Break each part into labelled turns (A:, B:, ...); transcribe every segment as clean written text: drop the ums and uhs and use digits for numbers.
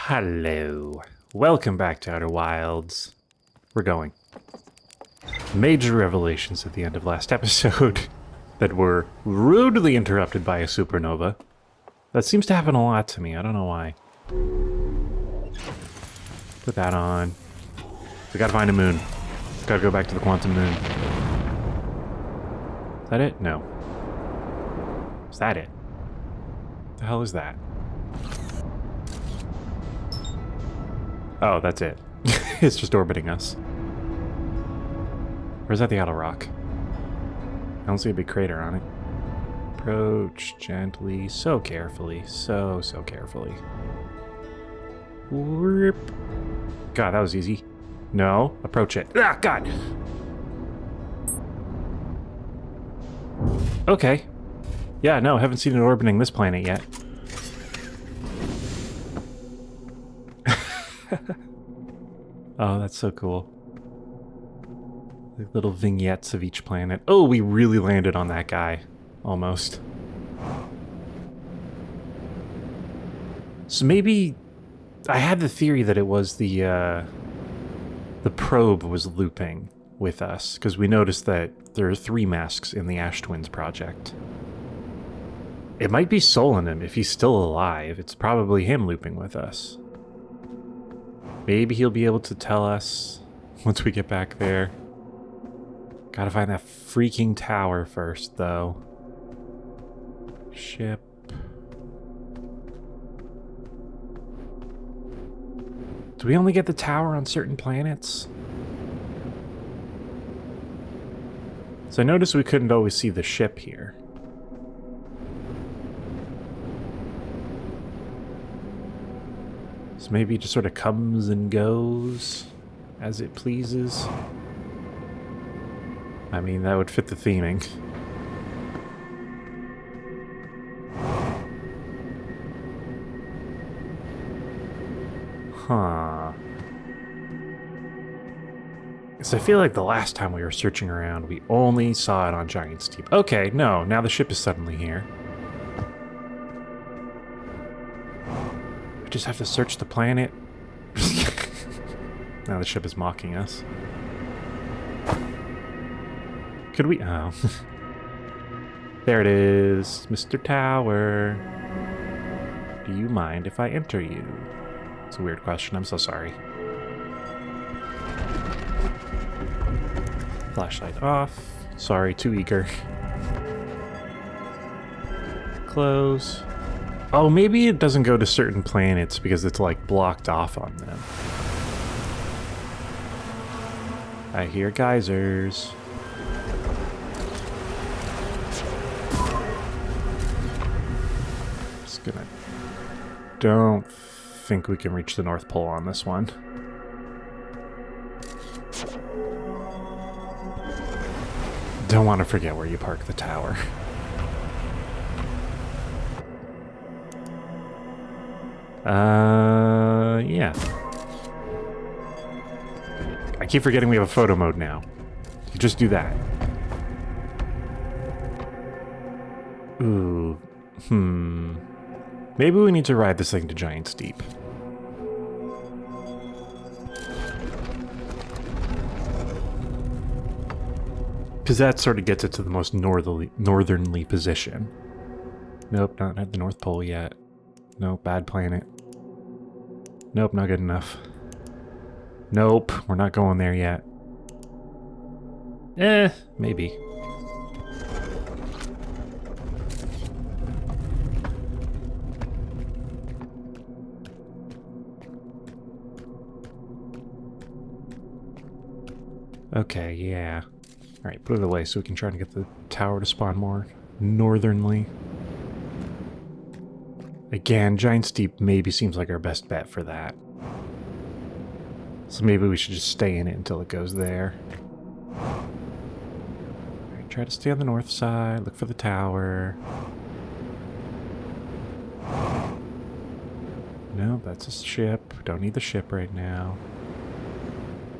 A: Hello. Welcome back to Outer Wilds. We're going. Major revelations at the end of last episode that were rudely interrupted by a supernova. That seems to happen a lot to me. I don't know why. Put that on. We gotta find a moon. Gotta go back to the quantum moon. Is that it? No. Is that it? What the hell is that? Oh, that's it. It's just orbiting us. Or is that the outer rock? I don't see a big crater on it. Approach gently, so carefully, so carefully. Whoop. God, that was easy. No, approach it. Ah, God! Okay. Yeah, no, haven't seen it orbiting this planet yet. Oh, that's so cool. The little vignettes of each planet. Oh, we really landed on that guy. Almost. So maybe... I had the theory that it was the probe was looping with us, because we noticed that there are 3 masks in the Ash Twins project. It might be Solonim if he's still alive. It's probably him looping with us. Maybe he'll be able to tell us once we get back there. Gotta find that freaking tower first, though. Ship. Do we only get the tower on certain planets? So I noticed we couldn't always see the ship here. So maybe it just sort of comes and goes as it pleases. I mean, that would fit the theming. Huh. So I feel like the last time we were searching around, we only saw it on Giant's Deep. Okay, no, now the ship is suddenly here. We just have to search the planet. Now the ship is mocking us. Could we? Oh. There it is, Mr. Tower. Do you mind if I enter you? It's a weird question, I'm so sorry. Flashlight off. Sorry, too eager. Close. Oh, maybe it doesn't go to certain planets because it's like blocked off on them. I hear geysers. Just gonna... Don't think we can reach the North Pole on this one. Don't want to forget where you park the tower. Yeah. I keep forgetting we have a photo mode now. You just do that. Ooh. Maybe we need to ride this thing to Giant's Deep. Because that sort of gets it to the most northernly position. Nope, not at the North Pole yet. Nope, bad planet. Nope, not good enough. Nope, we're not going there yet. Maybe. Okay, yeah. Alright, put it away so we can try to get the tower to spawn more northernly. Again, Giant's Deep maybe seems like our best bet for that. So maybe we should just stay in it until it goes there. Alright, try to stay on the north side, look for the tower. No, that's a ship. Don't need the ship right now.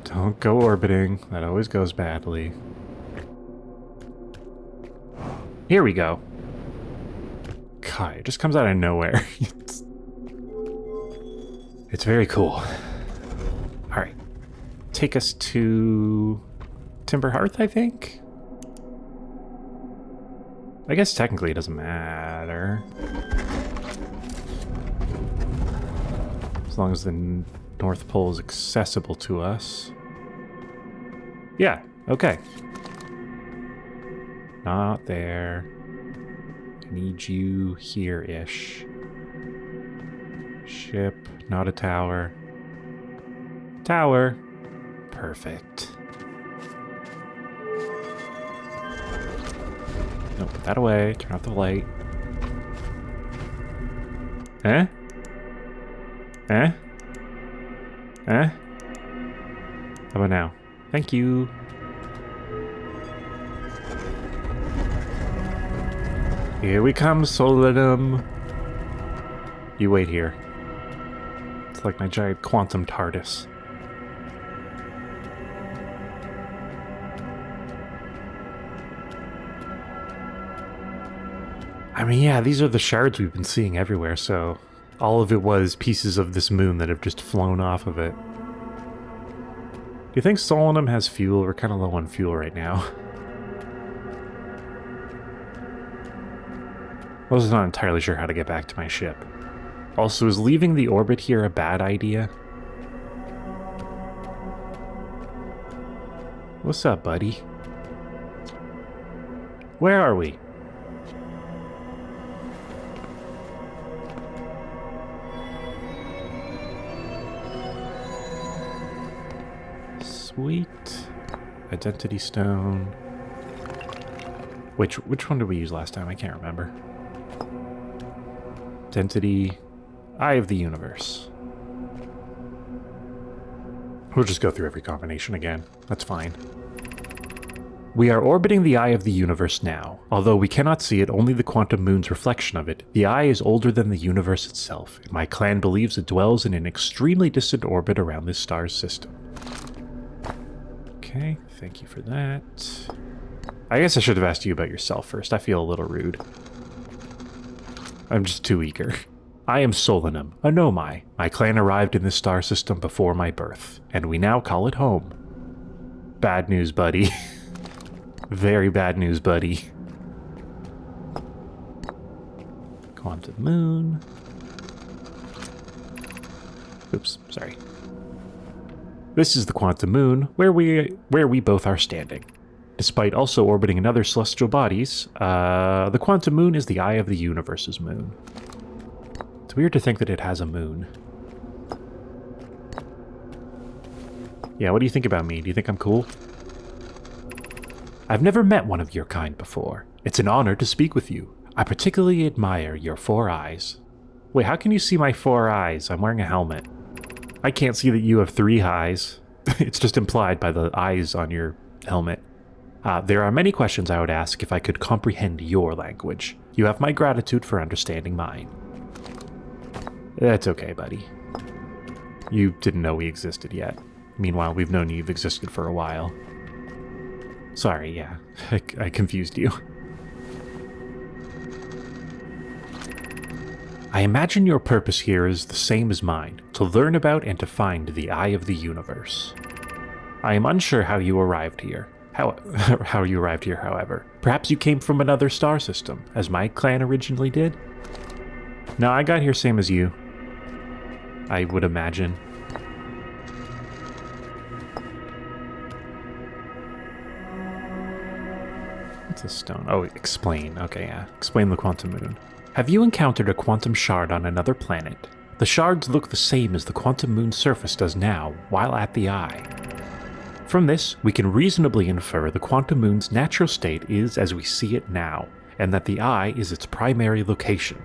A: Don't go orbiting. That always goes badly. Here we go. God, it just comes out of nowhere. It's very cool. Alright. Take us to Timber Hearth, I think? I guess technically it doesn't matter. As long as the North Pole is accessible to us. Yeah, okay. Not there. I need you here-ish. Ship, not a tower. Tower. Perfect. No, put that away. Turn off the light. Eh? Eh? Eh? How about now? Thank you. Here we come, Solidum. You wait here. It's like my giant quantum TARDIS. I mean, yeah, these are the shards we've been seeing everywhere, so all of it was pieces of this moon that have just flown off of it. Do you think Solinum has fuel? We're kind of low on fuel right now. I was not entirely sure how to get back to my ship. Also, is leaving the orbit here a bad idea? What's up, buddy? Where are we? Sweet. Identity stone. Which one did we use last time? I can't remember. Identity. Eye of the Universe. We'll just go through every combination again. That's fine. We are orbiting the Eye of the Universe now. Although we cannot see it, only the quantum moon's reflection of it. The Eye is older than the universe itself, and my clan believes it dwells in an extremely distant orbit around this star's system. Okay, thank you for that. I guess I should have asked you about yourself first. I feel a little rude. I'm just too eager. I am Solinum, a Nomai. My clan arrived in this star system before my birth, and we now call it home. Bad news, buddy. Very bad news, buddy. Quantum moon. Oops, sorry. This is the quantum moon, where we both are standing. Despite also orbiting another celestial bodies, the quantum moon is the Eye of the Universe's moon. It's weird to think that it has a moon. Yeah, what do you think about me? Do you think I'm cool? I've never met one of your kind before. It's an honor to speak with you. I particularly admire your 4 eyes. Wait, how can you see my 4 eyes? I'm wearing a helmet. I can't see that you have 3 eyes. It's just implied by the eyes on your helmet. There are many questions I would ask if I could comprehend your language. You have my gratitude for understanding mine. That's okay, buddy. You didn't know we existed yet. Meanwhile, we've known you've existed for a while. Sorry, yeah. I confused you. I imagine your purpose here is the same as mine, to learn about and to find the Eye of the Universe. I am unsure how you arrived here. How you arrived here, however. Perhaps you came from another star system, as my clan originally did? No, I got here same as you. I would imagine. What's a stone? Oh, explain. Okay, yeah. Explain the quantum moon. Have you encountered a quantum shard on another planet? The shards look the same as the quantum moon's surface does now, while at the eye. From this, we can reasonably infer the quantum moon's natural state is as we see it now, and that the eye is its primary location.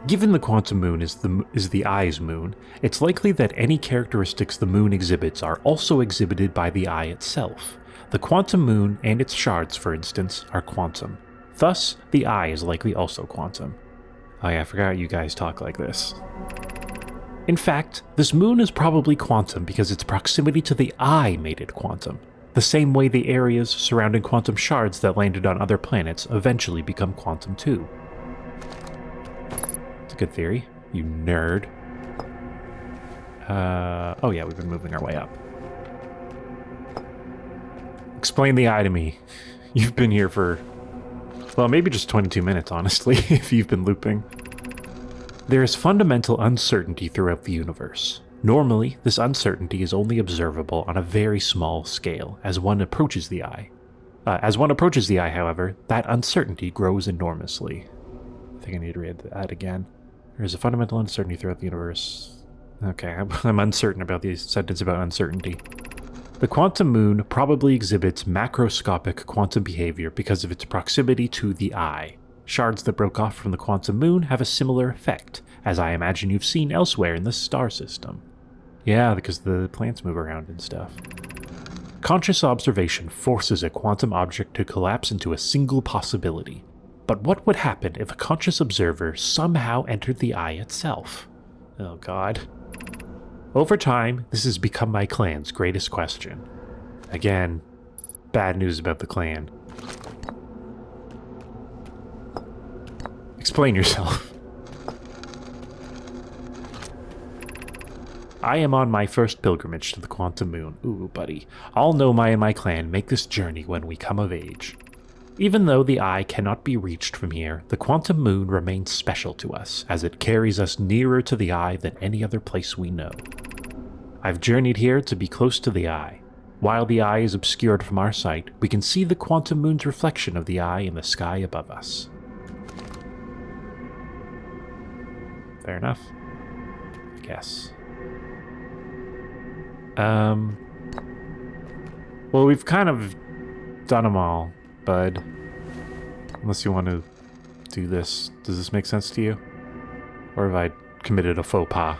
A: Given the quantum moon is the eye's moon, it's likely that any characteristics the moon exhibits are also exhibited by the eye itself. The quantum moon and its shards, for instance, are quantum. Thus, the eye is likely also quantum. Oh yeah, I forgot you guys talk like this. In fact, this moon is probably quantum because its proximity to the eye made it quantum, the same way the areas surrounding quantum shards that landed on other planets eventually become quantum too. It's a good theory. you nerd. Oh yeah, we've been moving our way up. Explain the eye to me. You've been here for, well, maybe just 22 minutes, honestly, if you've been looping. There is fundamental uncertainty throughout the universe. Normally, this uncertainty is only observable on a very small scale as one approaches the eye. However, that uncertainty grows enormously. I think I need to read that again. There is a fundamental uncertainty throughout the universe. Okay, I'm uncertain about the sentence about uncertainty. The quantum moon probably exhibits macroscopic quantum behavior because of its proximity to the eye. Shards that broke off from the quantum moon have a similar effect, as I imagine you've seen elsewhere in the star system. Yeah, because the plants move around and stuff. Conscious observation forces a quantum object to collapse into a single possibility. But what would happen if a conscious observer somehow entered the eye itself? Oh god. Over time, this has become my clan's greatest question. Again, bad news about the clan. Explain yourself. I am on my first pilgrimage to the quantum moon. Ooh, buddy. All Nomai and my clan make this journey when we come of age. Even though the eye cannot be reached from here, the quantum moon remains special to us, as it carries us nearer to the eye than any other place we know. I've journeyed here to be close to the eye. While the eye is obscured from our sight, we can see the quantum moon's reflection of the eye in the sky above us. Fair enough. I guess. Well, we've kind of done them all, bud. Unless you want to do this. Does this make sense to you? Or have I committed a faux pas?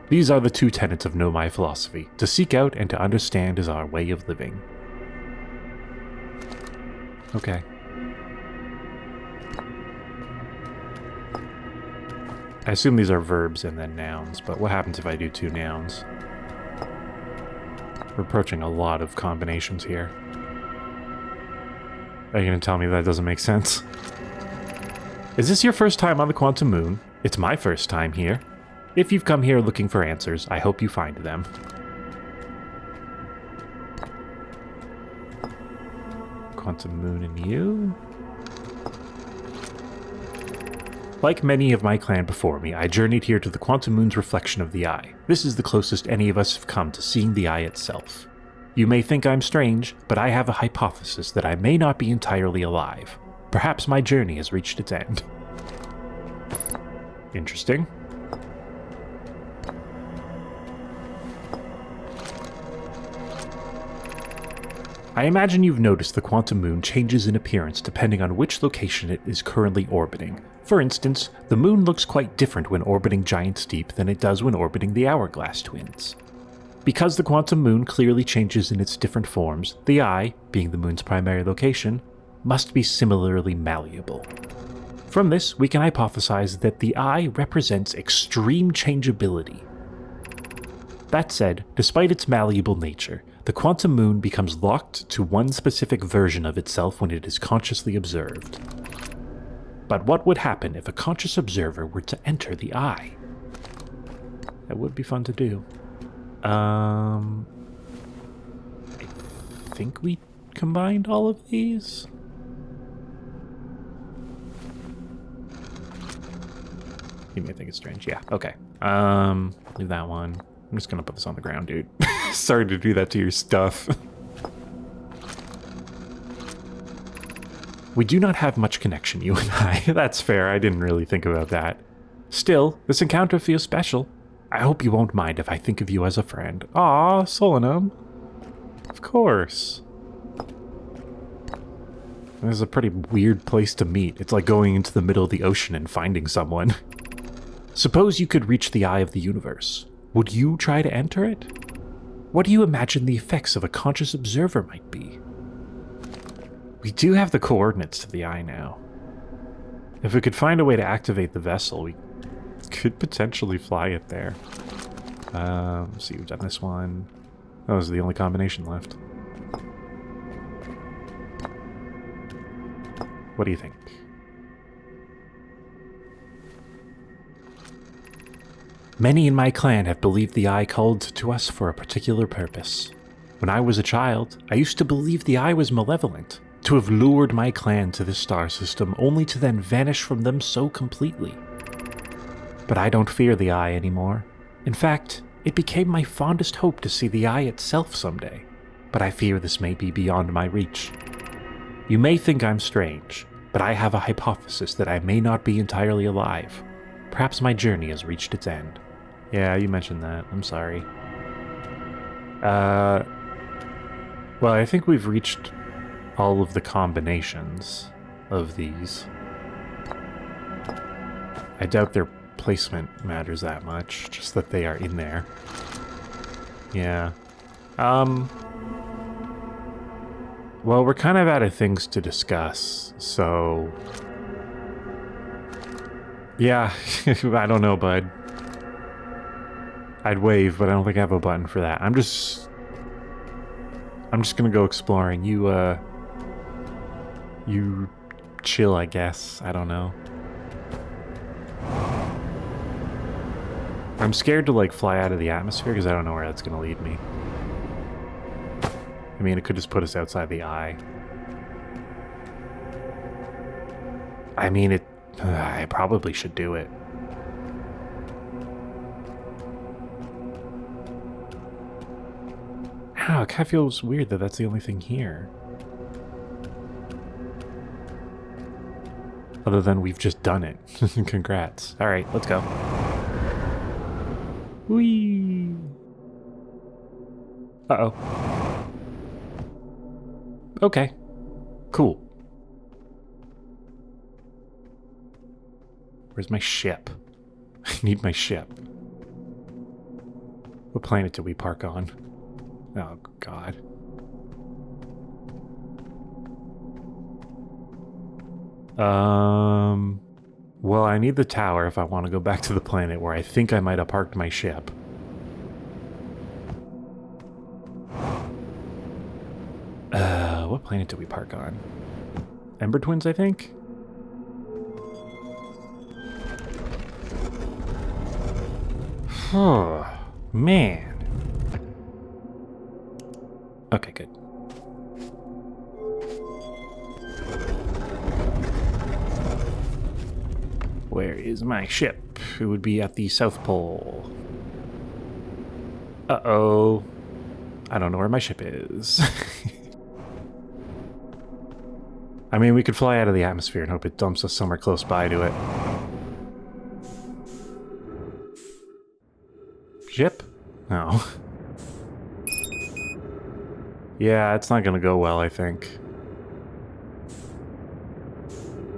A: These are the two tenets of Nomai philosophy. To seek out and to understand is our way of living. Okay. I assume these are verbs and then nouns, but what happens if I do two nouns? We're approaching a lot of combinations here. Are you going to tell me that doesn't make sense? Is this your first time on the quantum moon? It's my first time here. If you've come here looking for answers, I hope you find them. Quantum moon and you? Like many of my clan before me, I journeyed here to the quantum moon's reflection of the eye. This is the closest any of us have come to seeing the eye itself. You may think I'm strange, but I have a hypothesis that I may not be entirely alive. Perhaps my journey has reached its end. Interesting. I imagine you've noticed the quantum moon changes in appearance depending on which location it is currently orbiting. For instance, the moon looks quite different when orbiting Giant's Deep than it does when orbiting the Hourglass Twins. Because the quantum moon clearly changes in its different forms, the eye, being the moon's primary location, must be similarly malleable. From this, we can hypothesize that the eye represents extreme changeability. That said, despite its malleable nature, the quantum moon becomes locked to one specific version of itself when it is consciously observed. But what would happen if a conscious observer were to enter the eye? That would be fun to do. I think we combined all of these? You may think it's strange. Yeah, okay. Leave that one. I'm just gonna put this on the ground, dude. Sorry to do that to your stuff. We do not have much connection, you and I. That's fair, I didn't really think about that. Still, this encounter feels special. I hope you won't mind if I think of you as a friend. Aw, Solanum. Of course. This is a pretty weird place to meet. It's like going into the middle of the ocean and finding someone. Suppose you could reach the eye of the universe. Would you try to enter it? What do you imagine the effects of a conscious observer might be? We do have the coordinates to the eye now. If we could find a way to activate the vessel, we could potentially fly it there. Let's see, we've done this one. That was the only combination left. What do you think? Many in my clan have believed the Eye called to us for a particular purpose. When I was a child, I used to believe the Eye was malevolent, to have lured my clan to this star system only to then vanish from them so completely. But I don't fear the Eye anymore. In fact, it became my fondest hope to see the Eye itself someday, but I fear this may be beyond my reach. You may think I'm strange, but I have a hypothesis that I may not be entirely alive. Perhaps my journey has reached its end. Yeah, you mentioned that. I'm sorry. Well, I think we've reached all of the combinations of these. I doubt their placement matters that much, just that they are in there. Yeah. Well, we're kind of out of things to discuss, so... Yeah, I don't know, bud. I'd wave, but I don't think I have a button for that. I'm just gonna go exploring. You chill, I guess. I don't know. I'm scared to, like, fly out of the atmosphere because I don't know where that's gonna lead me. I mean, it could just put us outside the Eye. I mean, I probably should do it. Ow, it kind of feels weird that that's the only thing here. Other than we've just done it. Congrats. Alright, let's go. Whee! Uh-oh. Okay. Cool. Where's my ship? I need my ship. What planet did we park on? Oh, God. Well, I need the tower if I want to go back to the planet where I think I might have parked my ship. What planet did we park on? Ember Twins, I think? Oh, man. Okay, good. Where is my ship? It would be at the South Pole. Uh-oh. I don't know where my ship is. I mean, we could fly out of the atmosphere and hope it dumps us somewhere close by to it. Ship? No. Yeah, it's not gonna go well, I think.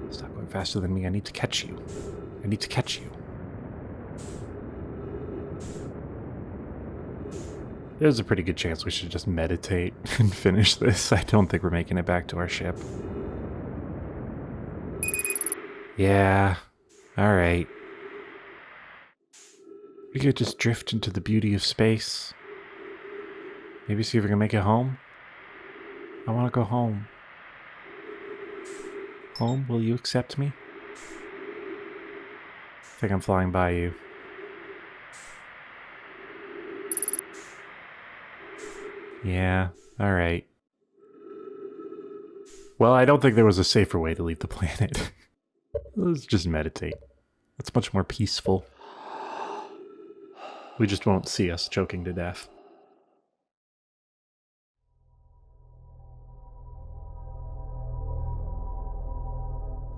A: Stop going faster than me. I need to catch you. I need to catch you. There's a pretty good chance we should just meditate and finish this. I don't think we're making it back to our ship. Yeah. Alright. We could just drift into the beauty of space. Maybe see if we can make it home. I want to go home. Home, will you accept me? I think I'm flying by you. Yeah, alright. Well, I don't think there was a safer way to leave the planet. Let's just meditate. It's much more peaceful. We just won't see us choking to death.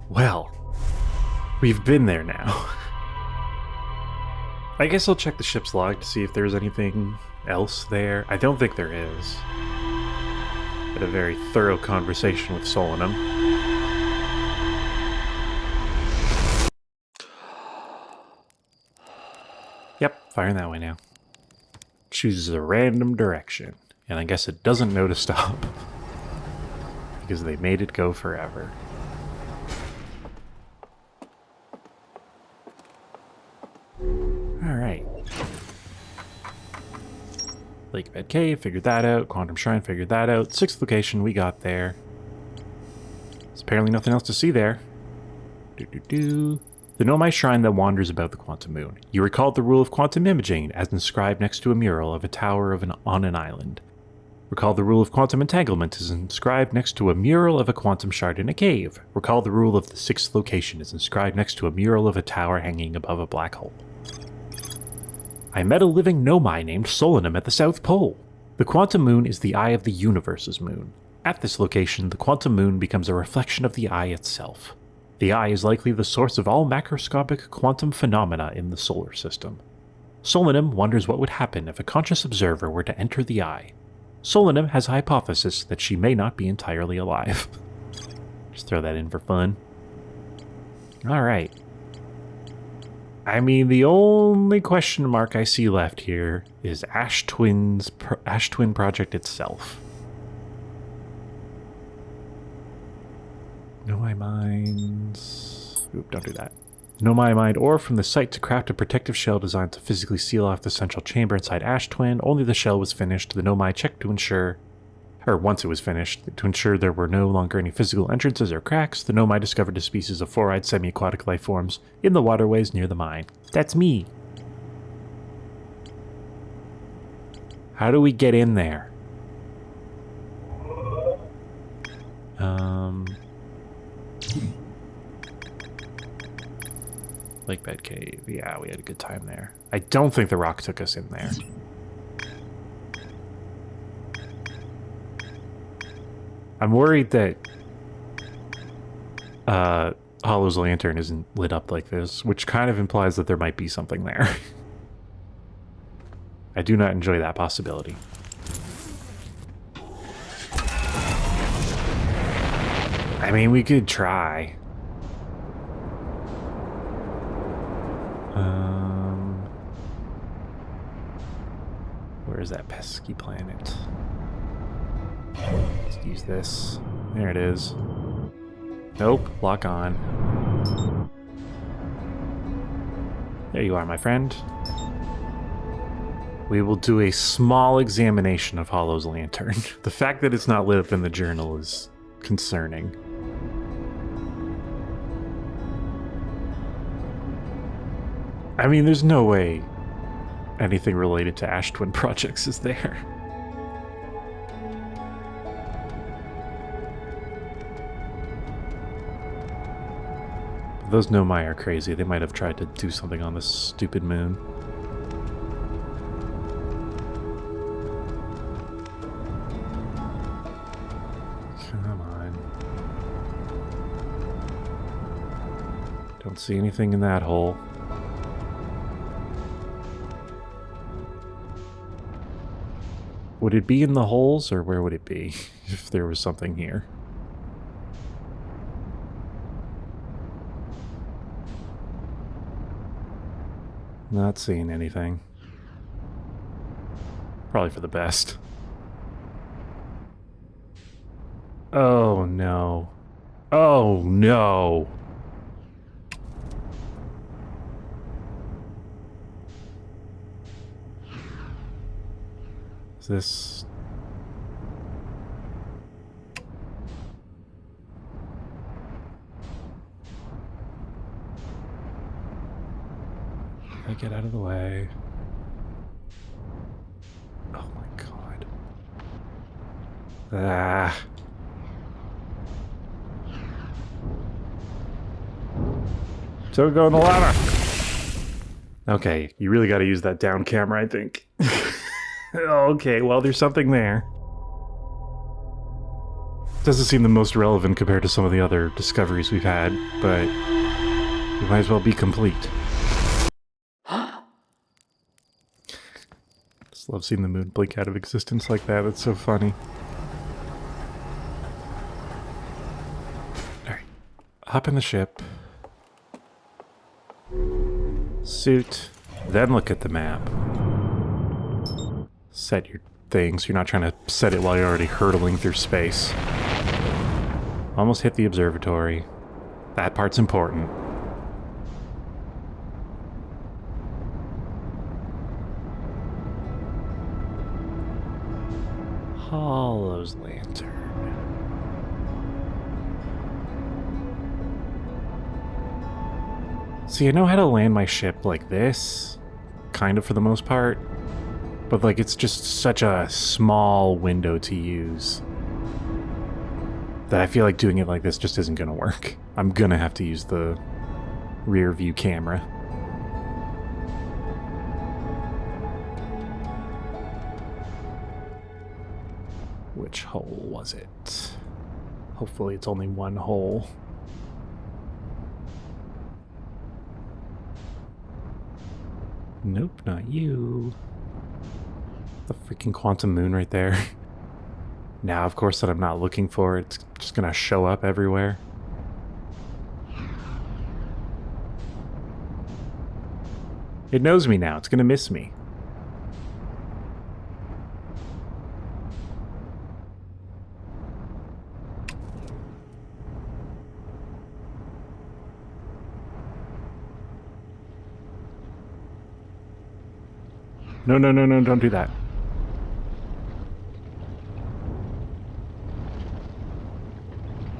A: Well, we've been there now. I guess I'll check the ship's log to see if there's anything else there. I don't think there is. Had a very thorough conversation with Solanum. Yep, firing that way now. Chooses a random direction, and I guess it doesn't know to stop. Because they made it go forever. Alright. Lake Bed Cave, figured that out. Quantum Shrine, figured that out. Sixth location, we got there. There's apparently nothing else to see there. Do-do-do. The Nomai shrine that wanders about the quantum moon. You recall the rule of quantum imaging as inscribed next to a mural of a tower on an island. Recall the rule of quantum entanglement is inscribed next to a mural of a quantum shard in a cave. Recall the rule of the sixth location is inscribed next to a mural of a tower hanging above a black hole. I met a living Nomai named Solanum at the South Pole. The quantum moon is the eye of the universe's moon. At this location, the quantum moon becomes a reflection of the eye itself. The eye is likely the source of all macroscopic quantum phenomena in the solar system. Solanum wonders what would happen if a conscious observer were to enter the eye. Solanum has a hypothesis that she may not be entirely alive. Just throw that in for fun. Alright. I mean, the only question mark I see left here is Ash Twin Project itself. Nomai mines... Oop, don't do that. Nomai mined ore from the site to craft a protective shell designed to physically seal off the central chamber inside Ash Twin. Only the shell was finished. The Nomai checked to ensure... Or once it was finished, to ensure there were no longer any physical entrances or cracks, the Nomai discovered a species of four-eyed semi-aquatic life forms in the waterways near the mine. That's me. How do we get in there? Lakebed Cave. Yeah, we had a good time there. I don't think the rock took us in there. I'm worried that Hollow's lantern isn't lit up like this, which kind of implies that there might be something there. I do not enjoy that possibility. I mean, we could try. Where's that pesky planet? Let's use this. There it is. Nope, lock on. There you are, my friend. We will do a small examination of Hollow's lantern. The fact that it's not lit up in the journal is concerning. I mean, there's no way anything related to Ash Twin projects is there. Those Nomai are crazy. They might have tried to do something on this stupid moon. Come on. Don't see anything in that hole. Would it be in the holes, or where would it be if there was something here? Not seeing anything. Probably for the best. Oh no. Oh no. Is this... I get out of the way. Oh my god. Ah. Don't go in the lava! Okay, you really gotta use that down camera, I think. Okay, well, there's something there. Doesn't seem the most relevant compared to some of the other discoveries we've had, but we might as well be complete. Just love seeing the moon blink out of existence like that. It's so funny. Alright. Hop in the ship. Suit. Then look at the map. Set your things. You're not trying to set it while you're already hurtling through space. Almost hit the observatory. That part's important. Hollow's lantern. See, I know how to land my ship like this, kind of for the most part, but like it's just such a small window to use that I feel like doing it like this just isn't going to work. I'm going to have to use the rear view camera. Which hole was it? Hopefully it's only one hole. Nope, not you. The freaking quantum moon right there. Now, of course, that I'm not looking for, it's just gonna show up everywhere. It knows me now. It's gonna miss me. No, no, no, no, don't do that.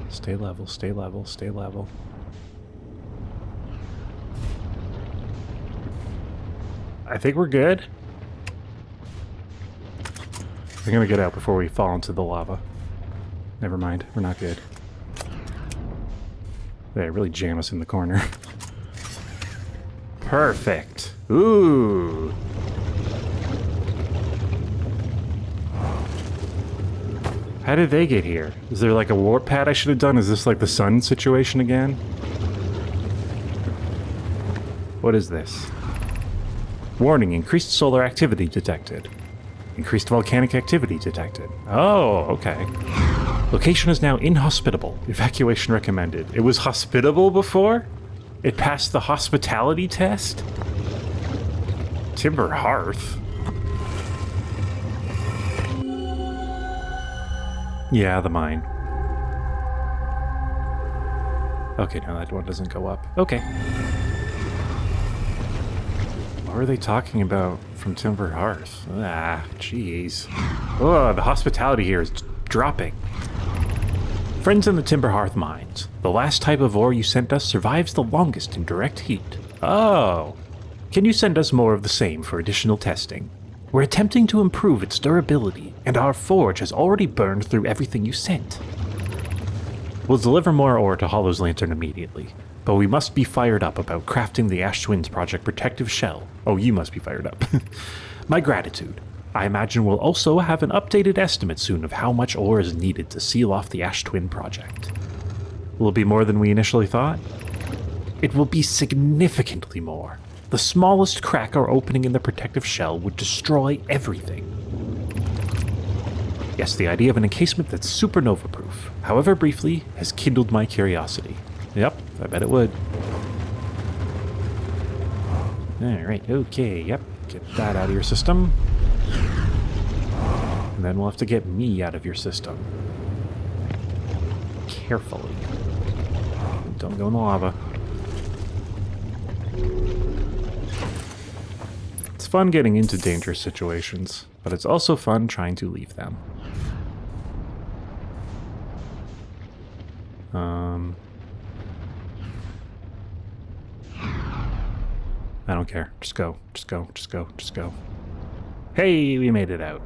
A: Stay level, stay level, stay level. I think we're good. I'm gonna get out before we fall into the lava. Never mind, we're not good. They really jam us in the corner. Perfect. Ooh. How did they get here? Is there like a warp pad I should have done? Is this like the sun situation again? What is this? Warning, increased solar activity detected. Increased volcanic activity detected. Oh, okay. Location is now inhospitable. Evacuation recommended. It was hospitable before? It passed the hospitality test? Timber Hearth? Yeah, the mine. Okay, no, that one doesn't go up. Okay. What were they talking about from Timber Hearth? Ah, jeez. Oh, the hospitality here is dropping. Friends in the Timber Hearth mines. The last type of ore you sent us survives the longest in direct heat. Oh. Can you send us more of the same for additional testing? We're attempting to improve its durability, and our forge has already burned through everything you sent. We'll deliver more ore to Hollow's Lantern immediately, but we must be fired up about crafting the Ash Twins Project protective shell. Oh, you must be fired up. My gratitude. I imagine we'll also have an updated estimate soon of how much ore is needed to seal off the Ash Twin Project. Will it be more than we initially thought? It will be significantly more. The smallest crack or opening in the protective shell would destroy everything. Yes, the idea of an encasement that's supernova-proof, however briefly, has kindled my curiosity. Yep, I bet it would. Alright, okay, yep. Get that out of your system. And then we'll have to get me out of your system. Carefully. Don't go in the lava. It's fun getting into dangerous situations, but it's also fun trying to leave them. I don't care. Just go. Just go. Just go. Just go. Hey, we made it out.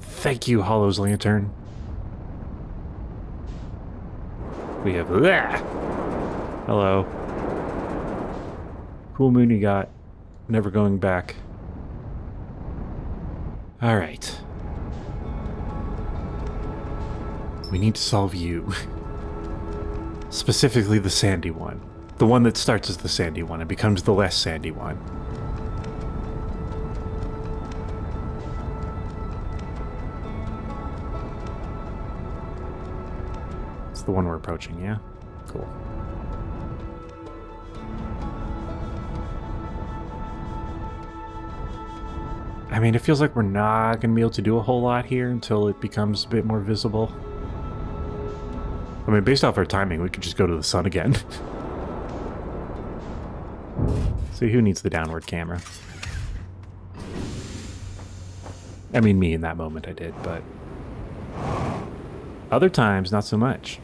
A: Thank you, Hollow's Lantern. We have... Hello. Cool moon you got. Never going back. Alright. We need to solve you. Specifically the sandy one. The one that starts as the sandy one and becomes the less sandy one. It's the one we're approaching, yeah? Cool. I mean, it feels like we're not going to be able to do a whole lot here until it becomes a bit more visible. I mean, based off our timing, we could just go to the sun again. See, who needs the downward camera? I mean, me in that moment I did, but... other times, not so much.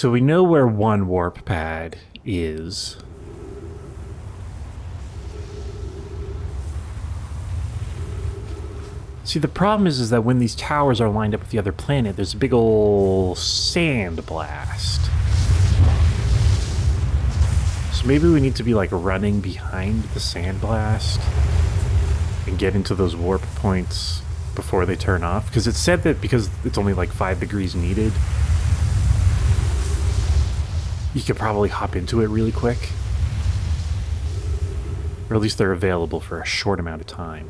A: So we know where one warp pad is. See, the problem is that when these towers are lined up with the other planet, there's a big ol' sand blast. So maybe we need to be like running behind the sand blast and get into those warp points before they turn off. Because it said that because it's only like 5 degrees needed, you could probably hop into it really quick. Or at least they're available for a short amount of time.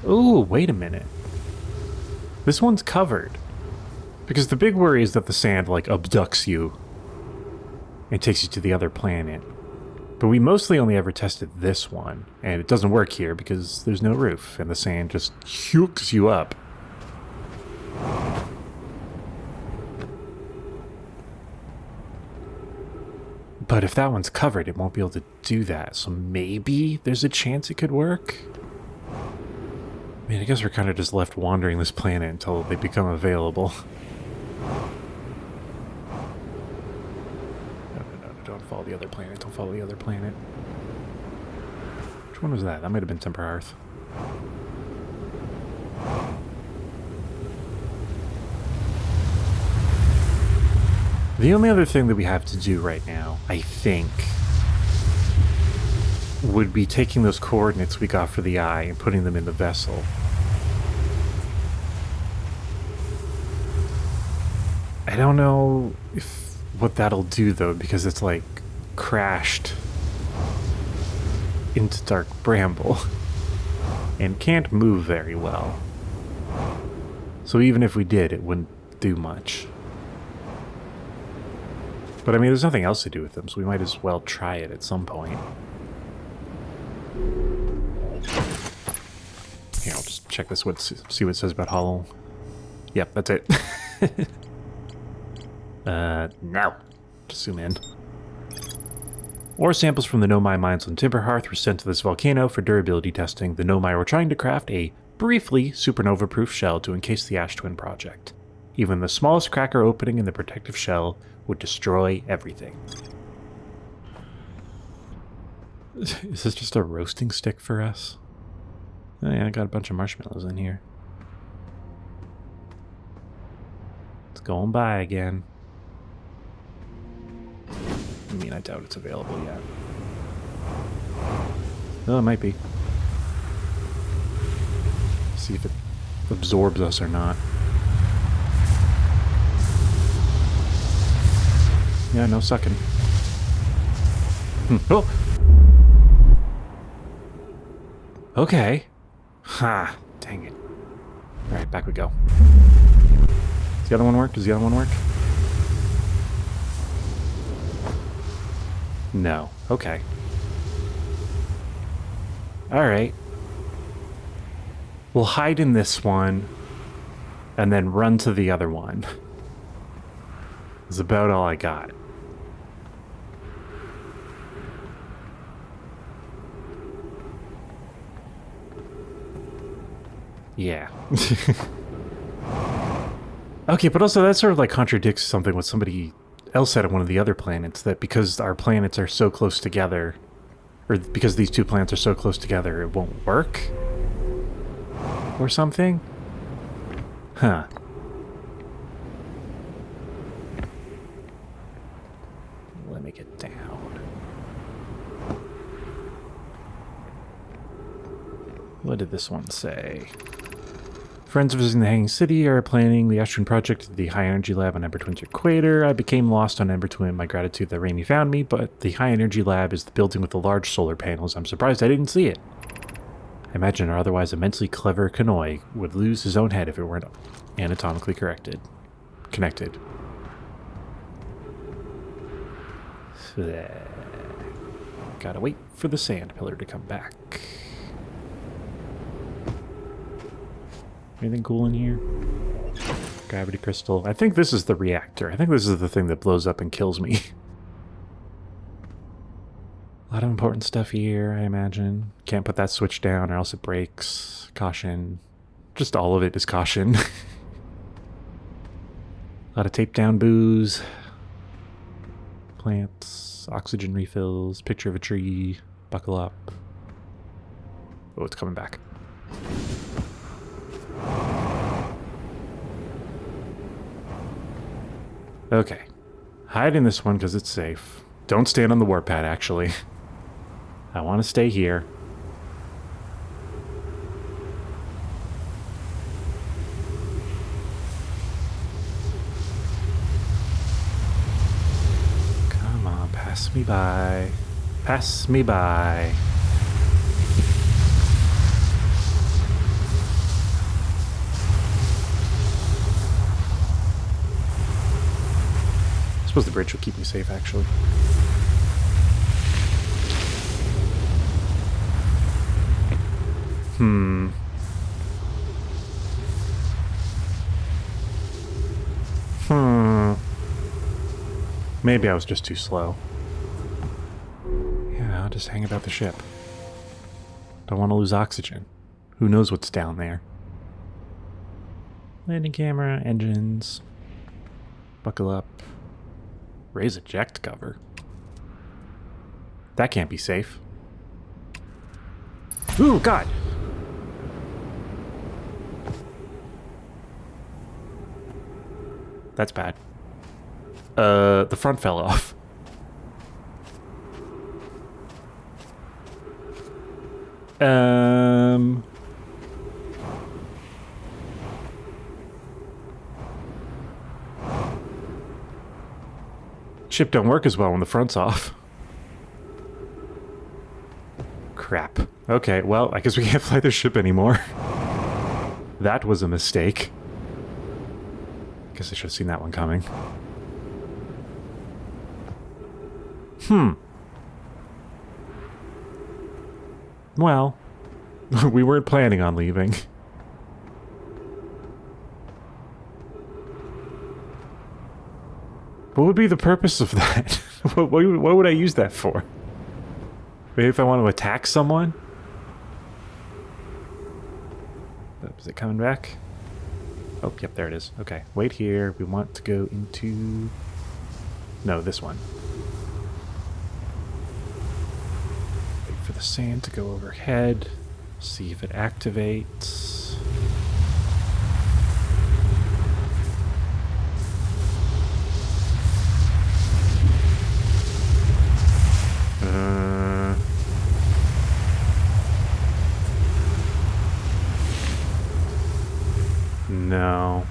A: Oh, wait a minute. This one's covered. Because the big worry is that the sand, like, abducts you and takes you to the other planet. But we mostly only ever tested this one, and it doesn't work here because there's no roof, and the sand just hooks you up. But if that one's covered, it won't be able to do that, so maybe there's a chance it could work? I mean, I guess we're kind of just left wandering this planet until they become available. No, don't follow the other planet. Don't follow the other planet. Which one was that? That might have been Temper Hearth. The only other thing that we have to do right now, I think, would be taking those coordinates we got for the eye and putting them in the vessel. I don't know what that'll do though, because it's like crashed into dark bramble and can't move very well. So even if we did, it wouldn't do much. But I mean, there's nothing else to do with them, so we might as well try it at some point. Here, I'll just check this, see what it says about Hollow. Yep, that's it. Now. Just zoom in. Ore samples from the Nomai mines on Timber Hearth were sent to this volcano for durability testing. The Nomai were trying to craft a, briefly, supernova-proof shell to encase the Ash Twin project. Even the smallest cracker opening in the protective shell would destroy everything. Is this just a roasting stick for us? Oh yeah, I got a bunch of marshmallows in here. It's going by again. I mean, I doubt it's available yet. Oh, it might be. See if it absorbs us or not. Yeah, no sucking. Oh! Okay. Ha! Dang it. Alright, back we go. Does the other one work? Does the other one work? No. Okay. Alright. We'll hide in this one, and then run to the other one. That's about all I got. Yeah. Okay, but also that sort of like contradicts something what somebody else said on one of the other planets, that because our planets are so close together, or because these two planets are so close together, it won't work? Or something? Huh. Let me get down. What did this one say? Friends visiting the Hanging City are planning the Ash Twin project at the High Energy Lab on Ember Twin's equator. I became lost on Ember Twin. My gratitude that Raimi found me, but the High Energy Lab is the building with the large solar panels. I'm surprised I didn't see it. I imagine our otherwise immensely clever Kanoi would lose his own head if it weren't anatomically connected. Gotta wait for the sand pillar to come back. Anything cool in here? Gravity crystal. I think this is the reactor. I think this is the thing that blows up and kills me. A lot of important stuff here, I imagine. Can't put that switch down or else it breaks. Caution. Just all of it is caution. A lot of tape down booze. plants, oxygen refills, picture of a tree, buckle up. Oh, it's coming back. Okay. Hide in this one because it's safe. Don't stand on the warp pad, actually. I want to stay here. Come on, pass me by. Pass me by. I suppose the bridge will keep me safe, actually. Maybe I was just too slow. Yeah, I'll just hang about the ship. Don't want to lose oxygen. Who knows what's down there? Landing camera, engines. Buckle up. Raise eject cover. That can't be safe. Ooh, God! That's bad. The front fell off. Ship don't work as well when the front's off. Crap. Okay, well, I guess we can't fly the ship anymore. That was a mistake. Guess I should have seen that one coming. Well, we weren't planning on leaving. What would be the purpose of that? What would I use that for? Maybe if I want to attack someone? Is it coming back? Oh, yep, there it is. Okay, wait here. We want to go into... No, this one. Wait for the sand to go overhead. See if it activates. No.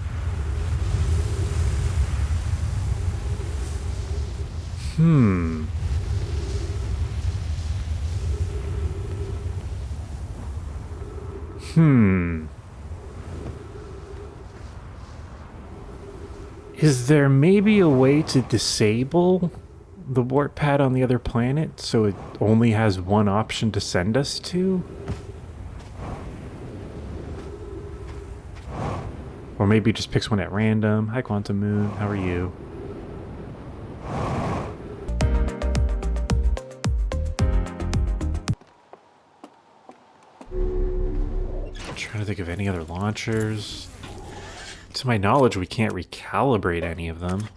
A: Is there maybe a way to disable the warp pad on the other planet so it only has one option to send us to? Or maybe it just picks one at random. Hi, Quantum Moon. How are you? I'm trying to think of any other launchers. To my knowledge, we can't recalibrate any of them.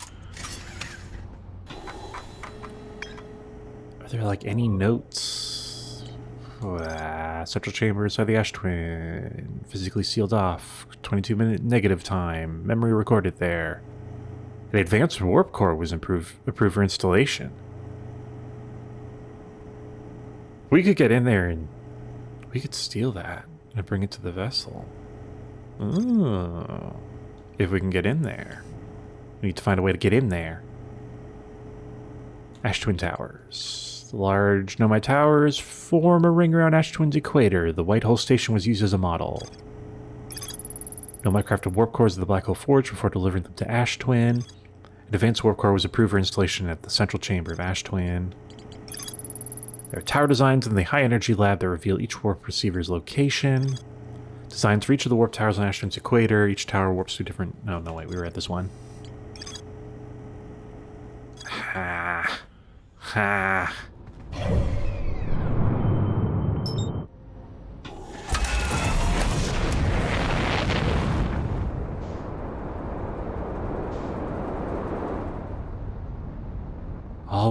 A: Are there, like, any notes? Central chamber inside the ash twin. Physically sealed off. 22-minute negative time. Memory recorded there. An advanced warp core was approved for installation. We could get in there and we could steal that and bring it to the vessel. Oh. If we can get in there. We need to find a way to get in there. Ash Twin Towers. The large Nomai Towers form a ring around Ash Twin's equator. The White Hole Station was used as a model. Nomai crafted warp cores of the Black Hole Forge before delivering them to Ash Twin. An advanced warp core was approved for installation at the central chamber of Ash Twin. There are tower designs in the high energy lab that reveal each warp receiver's location. Designs for each of the warp towers on Ash Twin's equator. Each tower warps to different... No, wait, we were at this one. Ha. Ha.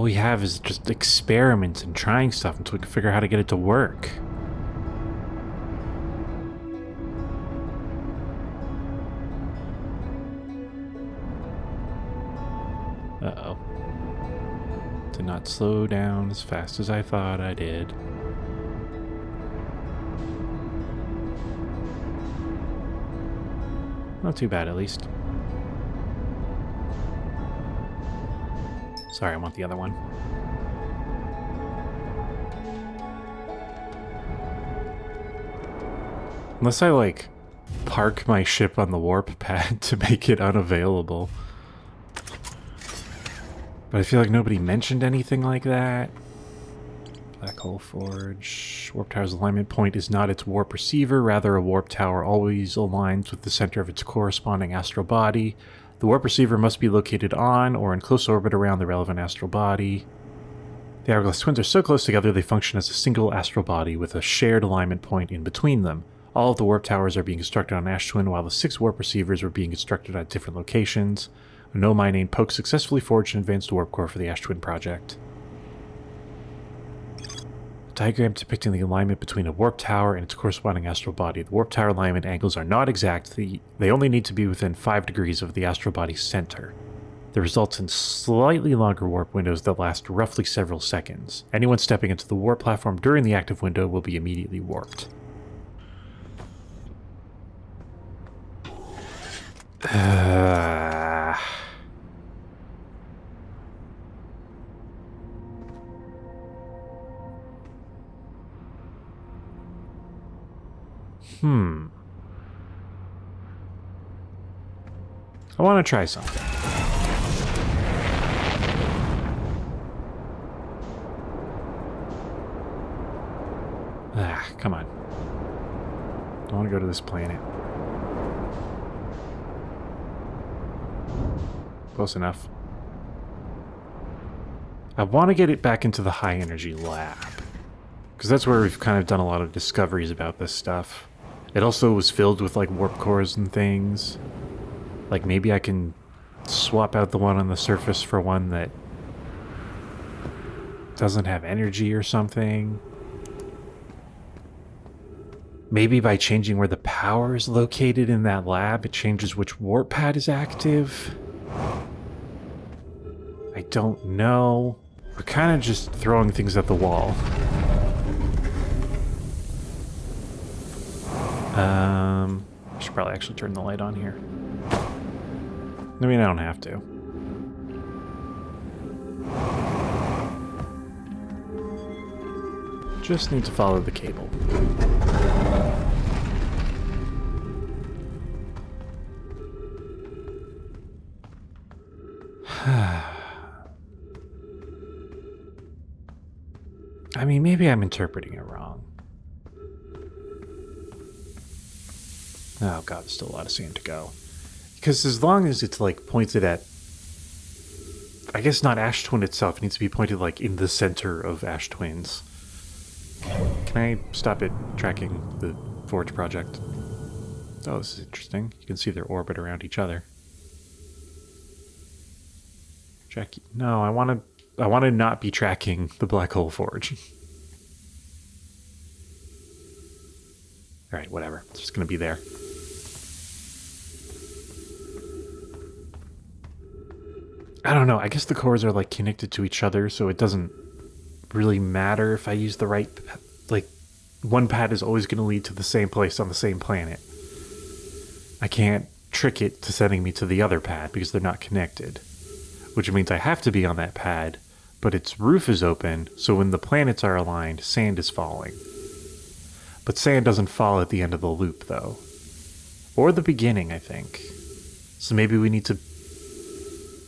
A: all we have is just experiments and trying stuff until we can figure out how to get it to work. Uh-oh. Did not slow down as fast as I thought I did. Not too bad, at least. Sorry, I want the other one. Unless I, like, park my ship on the warp pad to make it unavailable. But I feel like nobody mentioned anything like that. Black Hole Forge. Warp Tower's alignment point is not its warp receiver, rather a warp tower always aligns with the center of its corresponding astral body. The warp receiver must be located on or in close orbit around the relevant astral body. The Hourglass Twins are so close together they function as a single astral body with a shared alignment point in between them. All of the warp towers are being constructed on Ash Twin, while the 6 warp receivers were being constructed at different locations. A no-my named Poke successfully forged an advanced warp core for the Ash Twin project. A diagram depicting the alignment between a warp tower and its corresponding astral body. The warp tower alignment angles are not exact. They only need to be within 5 degrees of the astral body's center. The results in slightly longer warp windows that last roughly several seconds. Anyone stepping into the warp platform during the active window will be immediately warped. I want to try something. Come on. I want to go to this planet. Close enough. I want to get it back into the high energy lab, because that's where we've kind of done a lot of discoveries about this stuff. It also was filled with like warp cores and things. Like maybe I can swap out the one on the surface for one that doesn't have energy or something. Maybe by changing where the power is located in that lab, it changes which warp pad is active. I don't know. We're kind of just throwing things at the wall. I should probably actually turn the light on here. I mean, I don't have to. Just need to follow the cable. I mean, maybe I'm interpreting it wrong. Oh god, there's still a lot of sand to go. Because as long as it's like pointed at, I guess not Ash Twin itself, it needs to be pointed like in the center of Ash Twins. Can I stop it tracking the Forge project? Oh, this is interesting. You can see their orbit around each other. Jackie, no, I want to not be tracking the Black Hole Forge. All right, whatever. It's just going to be there. I don't know. I guess the cores are like connected to each other, so it doesn't really matter if I use the right... Like, one pad is always going to lead to the same place on the same planet. I can't trick it to sending me to the other pad because they're not connected. Which means I have to be on that pad, but its roof is open, so when the planets are aligned, sand is falling. But sand doesn't fall at the end of the loop, though. Or the beginning, I think. So maybe we need to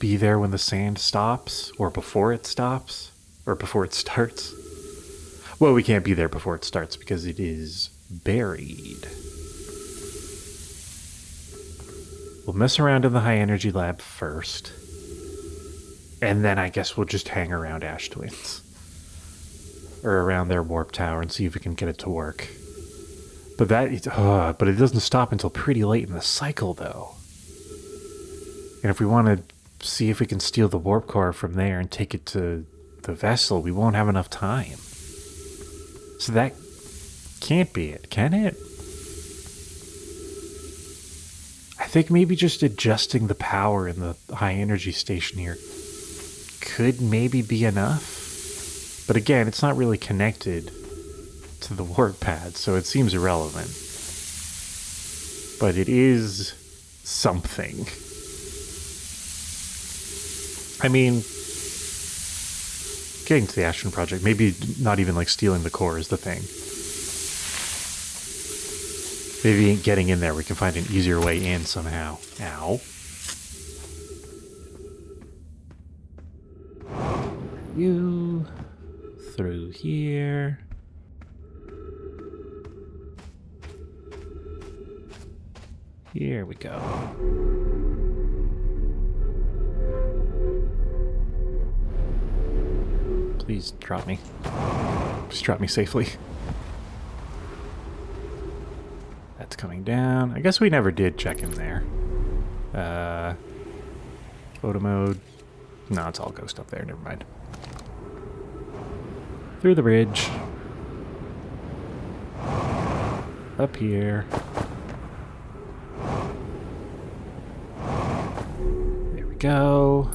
A: be there when the sand stops, or before it stops, or before it starts. Well, we can't be there before it starts because it is buried. We'll mess around in the high energy lab first. And then I guess we'll just hang around Ash Twins. Or around their warp tower and see if we can get it to work. But but it doesn't stop until pretty late in the cycle, though. And if we want to see if we can steal the warp core from there and take it to the vessel, we won't have enough time. So that can't be it, can it? I think maybe just adjusting the power in the high energy station here could maybe be enough. But again, it's not really connected to the warp pad, so it seems irrelevant. But it is something. I mean, getting to the Ashton Project, maybe not even like stealing the core is the thing. Maybe getting in there we can find an easier way in somehow. Ow. You through here. Here we go. Please drop me. Just drop me safely. That's coming down. I guess we never did check in there. Photo mode. No, it's all ghost up there. Never mind. Through the bridge. Up here. There we go.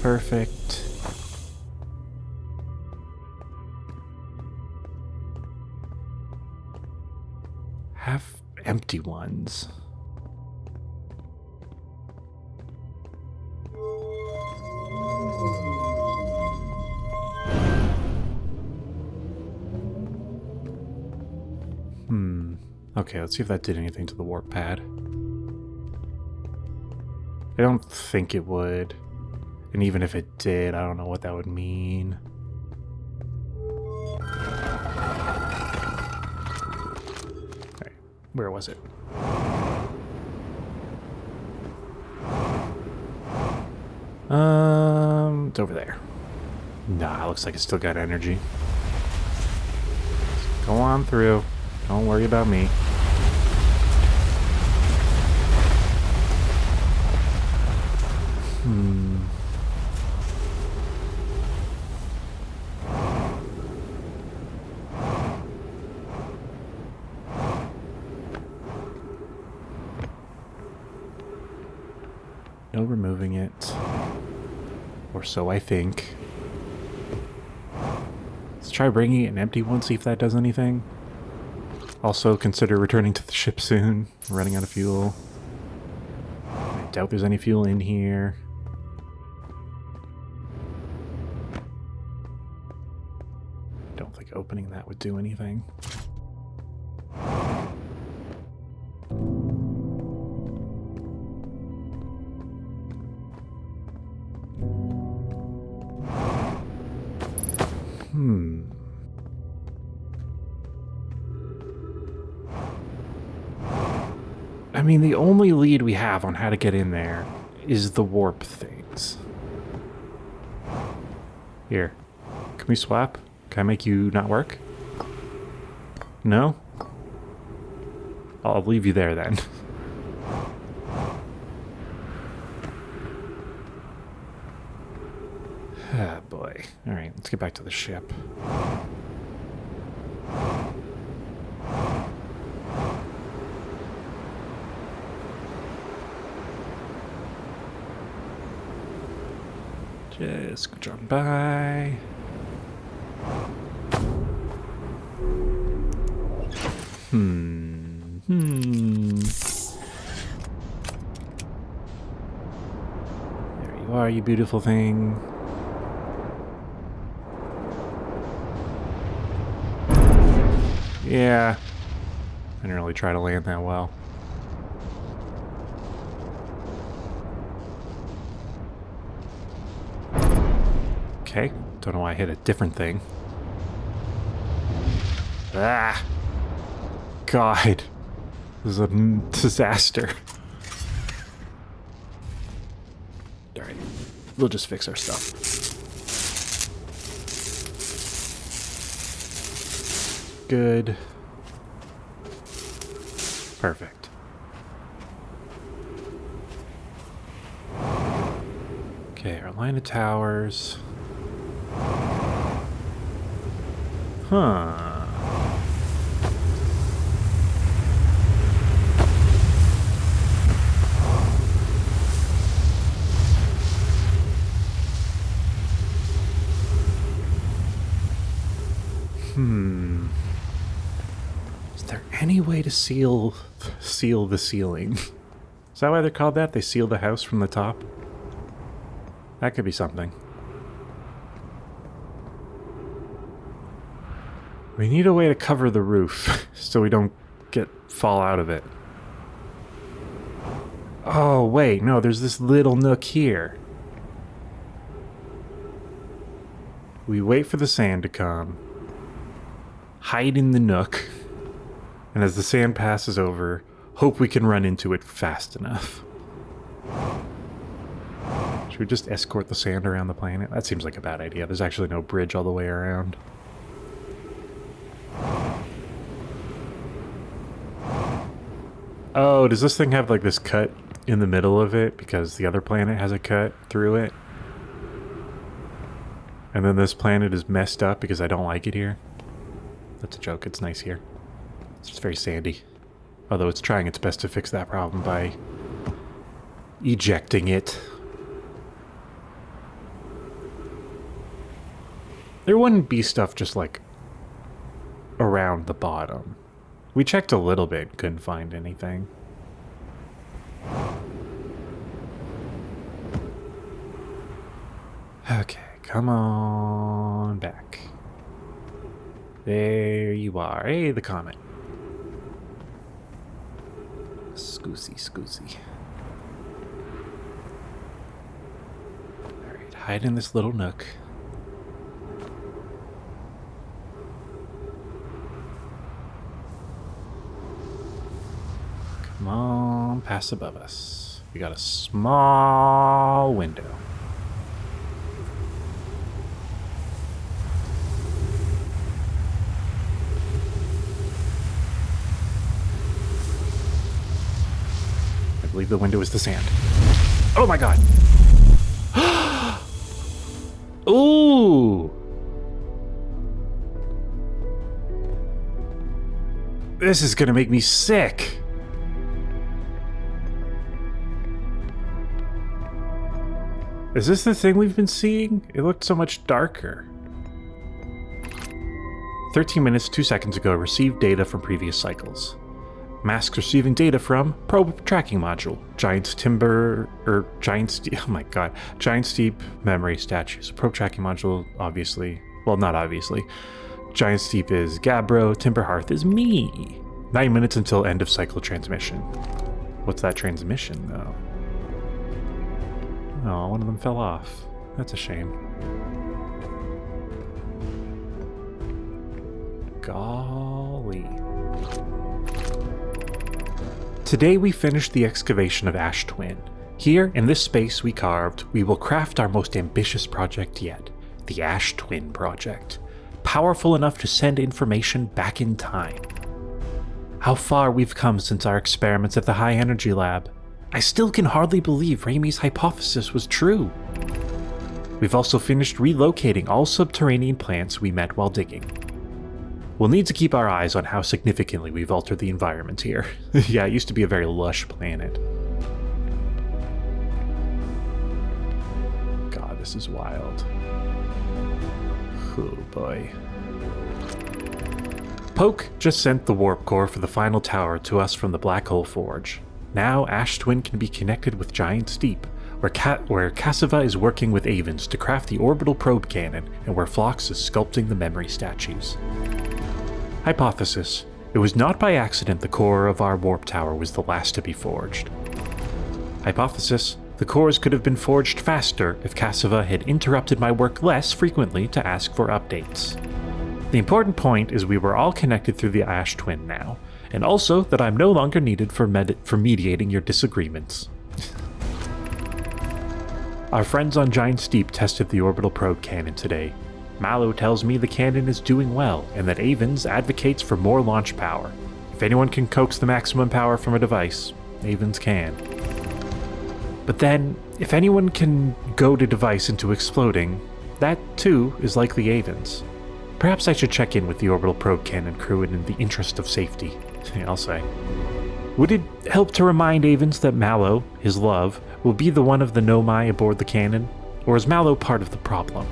A: Perfect. Have empty ones. Okay, let's see if that did anything to the warp pad. I don't think it would. And even if it did, I don't know what that would mean. Alright, where was it? It's over there. Nah, looks like it's still got energy. Go on through. Don't worry about me. No removing it. Or so I think. Let's try bringing it an empty one, see if that does anything. Also, consider returning to the ship soon. We're running out of fuel. I doubt there's any fuel in here. Don't think opening that would do anything. I mean, the only lead we have on how to get in there is the warp things. Here. Can we swap? Can I make you not work? No? I'll leave you there then. Ah, boy. Alright, let's get back to the ship. Just jump by. There you are, you beautiful thing. Yeah. I didn't really try to land that well. Okay, don't know why I hit a different thing. Ah! God. This is a disaster. Alright, we'll just fix our stuff. Good. Perfect. Okay, our line of towers. Huh. Is there any way to seal the ceiling? Is that why they're called that? They seal the house from the top? That could be something. We need a way to cover the roof so we don't fall out of it. Oh, wait, no, there's this little nook here. We wait for the sand to come, hide in the nook, and as the sand passes over, hope we can run into it fast enough. Should we just escort the sand around the planet? That seems like a bad idea. There's actually no bridge all the way around. Oh, does this thing have like this cut in the middle of it because the other planet has a cut through it? And then this planet is messed up because I don't like it here? That's a joke. It's nice here. It's just very sandy. Although it's trying its best to fix that problem by ejecting it. There wouldn't be stuff just like around the bottom. We checked a little bit, couldn't find anything. Okay, come on back. There you are. Hey, the comet. Scoosy. Alright, hide in this little nook. Come on, pass above us. We got a small window. I believe the window is the sand. Oh my god! Ooh! This is gonna make me sick! Is this the thing we've been seeing? It looked so much darker. 13 minutes, 2 seconds ago, received data from previous cycles. Masks receiving data from probe tracking module. Giant steep memory statues. Probe tracking module, obviously. Well, not obviously. Giant steep is Gabbro, Timber Hearth is me. 9 minutes until end of cycle transmission. What's that transmission, though? Oh, one of them fell off. That's a shame. Golly. Today we finished the excavation of Ash Twin. Here, in this space we carved, we will craft our most ambitious project yet. The Ash Twin Project. Powerful enough to send information back in time. How far we've come since our experiments at the High Energy Lab. I still can hardly believe Ramey's hypothesis was true. We've also finished relocating all subterranean plants we met while digging. We'll need to keep our eyes on how significantly we've altered the environment here. Yeah, it used to be a very lush planet. God, this is wild. Oh boy. Poke just sent the warp core for the final tower to us from the Black Hole Forge. Now Ash Twin can be connected with Giant Steep, where Cassava is working with Avens to craft the orbital probe cannon, and where Phlox is sculpting the memory statues. Hypothesis: it was not by accident the core of our warp tower was the last to be forged. Hypothesis: the cores could have been forged faster if Cassava had interrupted my work less frequently to ask for updates. The important point is we were all connected through the Ash Twin now, and also that I'm no longer needed for mediating your disagreements. Our friends on Giant Steep tested the orbital probe cannon today. Mallow tells me the cannon is doing well, and that Avens advocates for more launch power. If anyone can coax the maximum power from a device, Avens can. But then, if anyone can goad a device into exploding, That, too, is likely Avon's. Perhaps I should check in with the orbital probe cannon crew in the interest of safety. I'll say. Would it help to remind Avons that Mallow, his love, will be the one of the Nomai aboard the cannon? Or is Mallow part of the problem?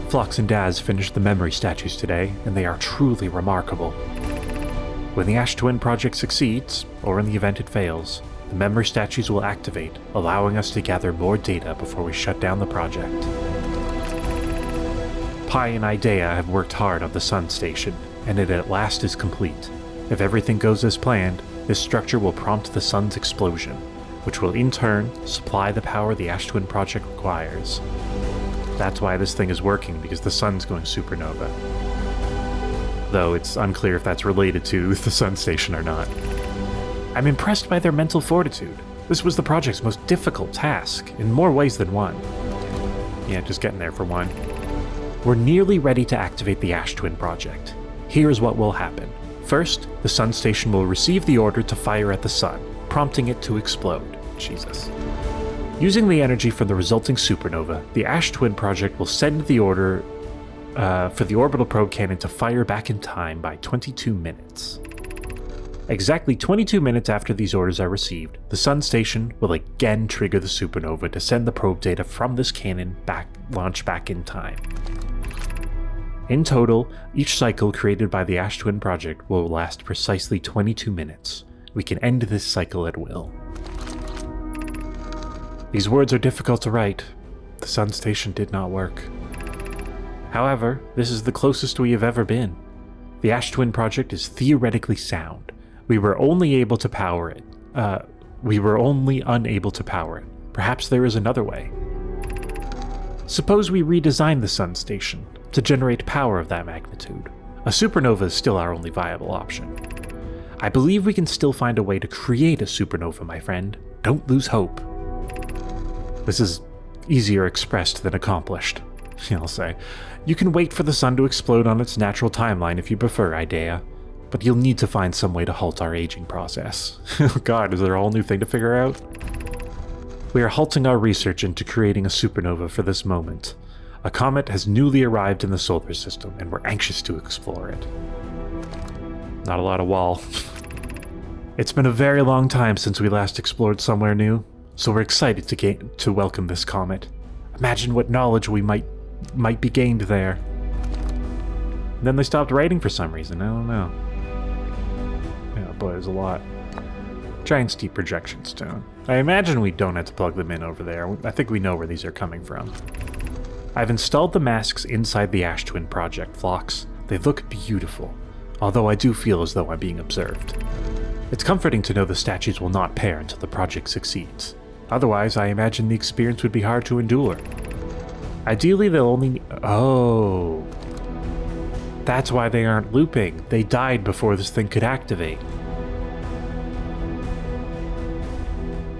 A: Phlox and Daz finished the memory statues today, and they are truly remarkable. When the Ash Twin project succeeds, or in the event it fails, the memory statues will activate, allowing us to gather more data before we shut down the project. Pi and Idea have worked hard on the Sun Station, and it at last is complete. If everything goes as planned, this structure will prompt the Sun's explosion, which will in turn supply the power the Ash Twin project requires. That's why this thing is working, because the Sun's going supernova. Though it's unclear if that's related to the Sun Station or not. I'm impressed by their mental fortitude. This was the project's most difficult task, in more ways than one. Yeah, just getting there for one. We're nearly ready to activate the Ash Twin project. Here's what will happen. First, the Sun Station will receive the order to fire at the Sun, prompting it to explode. Jesus. Using the energy from the resulting supernova, the Ash Twin project will send the order for the orbital probe cannon to fire back in time by 22 minutes. Exactly 22 minutes after these orders are received, the Sun Station will again trigger the supernova to send the probe data from this cannon launch back in time. In total, each cycle created by the Ash Twin project will last precisely 22 minutes. We can end this cycle at will. These words are difficult to write. The Sun Station did not work. However, this is the closest we have ever been. The Ash Twin project is theoretically sound. We were only able to power it. We were only unable to power it. Perhaps there is another way. Suppose we redesign the Sun Station to generate power of that magnitude. A supernova is still our only viable option. I believe we can still find a way to create a supernova, my friend. Don't lose hope. This is easier expressed than accomplished, I'll say. You can wait for the sun to explode on its natural timeline if you prefer, Idea, but you'll need to find some way to halt our aging process. Oh god, is there a whole new thing to figure out? We are halting our research into creating a supernova for this moment. A comet has newly arrived in the solar system, and we're anxious to explore it. Not a lot of wall. It's been a very long time since we last explored somewhere new, so we're excited to welcome this comet. Imagine what knowledge we might be gained there. And then they stopped writing for some reason, I don't know. Yeah, boy, there's a lot. Giant steep projection stone. I imagine we don't have to plug them in over there. I think we know where these are coming from. I've installed the masks inside the Ash Twin project, Phlox. They look beautiful, although I do feel as though I'm being observed. It's comforting to know the statues will not pair until the project succeeds. Otherwise, I imagine the experience would be hard to endure. Ideally, they'll only... Oh. That's why they aren't looping. They died before this thing could activate.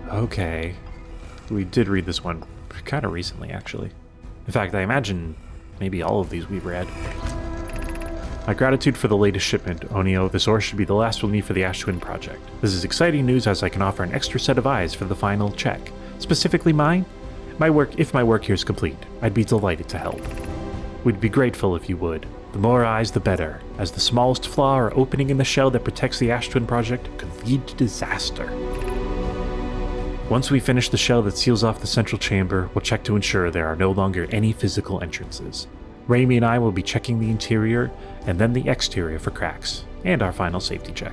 A: Okay. We did read this one kind of recently, actually. In fact, I imagine maybe all of these we've read. My gratitude for the latest shipment, Onio. This ore should be the last we'll need for the Ash Twin project. This is exciting news as I can offer an extra set of eyes for the final check. Specifically mine? If my work here is complete, I'd be delighted to help. We'd be grateful if you would. The more eyes, the better, as the smallest flaw or opening in the shell that protects the Ash Twin project could lead to disaster. Once we finish the shell that seals off the central chamber, we'll check to ensure there are no longer any physical entrances. Raimi and I will be checking the interior, and then the exterior for cracks, and our final safety check.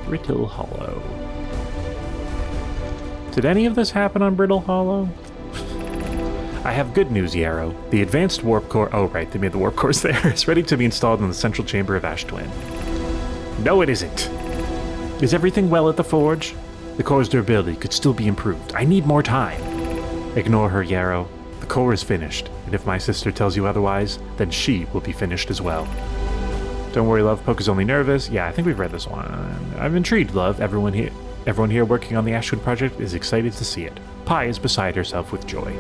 A: Brittle Hollow. Did any of this happen on Brittle Hollow? I have good news, Yarrow. The advanced warp core... Oh, right, they made the warp cores there. It's ready to be installed in the central chamber of Ash Twin. No, it isn't. Is everything well at the forge? The core's durability could still be improved. I need more time. Ignore her, Yarrow. The core is finished, and if my sister tells you otherwise, then she will be finished as well. Don't worry, love. Poke is only nervous. Yeah, I think we've read this one. I'm intrigued, love. Everyone here working on the Ash Twin project is excited to see it. Pi is beside herself with joy.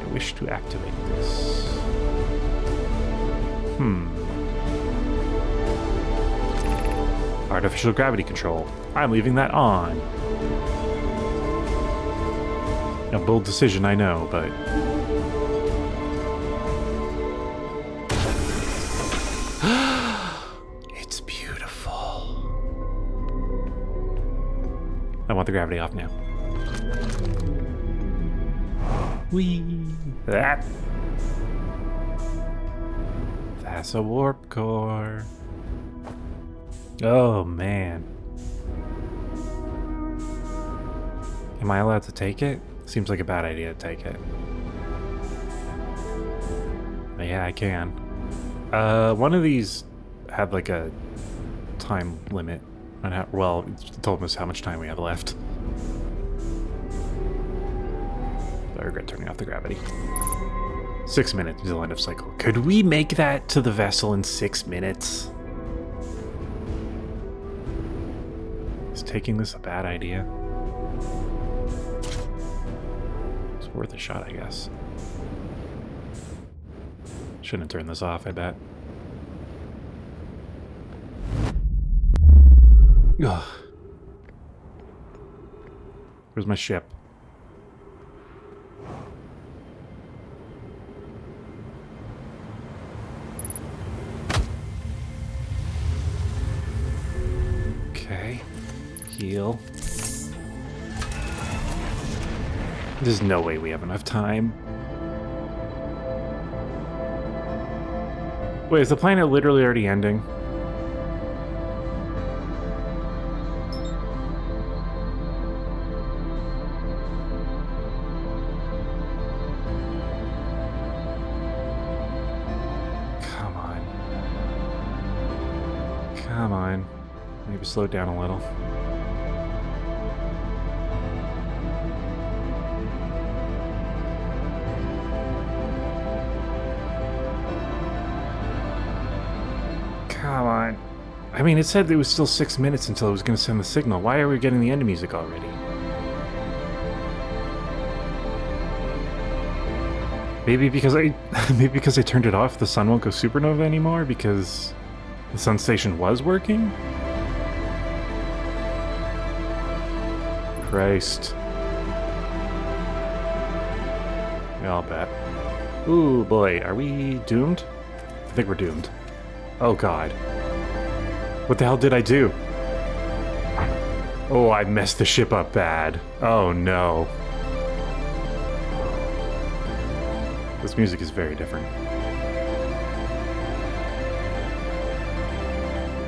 A: I wish to activate this. Artificial gravity control. I'm leaving that on. A bold decision, I know, but... It's beautiful. I want the gravity off now. Whee! That's a warp core. Oh, man. Am I allowed to take it? Seems like a bad idea to take it. Yeah, I can. One of these had like a time limit on how, well, it told us how much time we have left. I regret turning off the gravity. 6 minutes until end of cycle. Could we make that to the vessel in 6 minutes? Is taking this a bad idea? It's worth a shot, I guess. Shouldn't have turned this off, I bet. Ugh. Where's my ship? Okay. Heal. There's no way we have enough time. Wait, is the planet literally already ending? Come on. Come on. Maybe slow it down a little. Come on. I mean, it said it was still 6 minutes until it was going to send the signal. Why are we getting the end music already? Maybe because I turned it off, the sun won't go supernova anymore because the sun station was working? Christ. Yeah, I'll bet. Ooh, boy, are we doomed? I think we're doomed. Oh, God. What the hell did I do? Oh, I messed the ship up bad. Oh, no. This music is very different.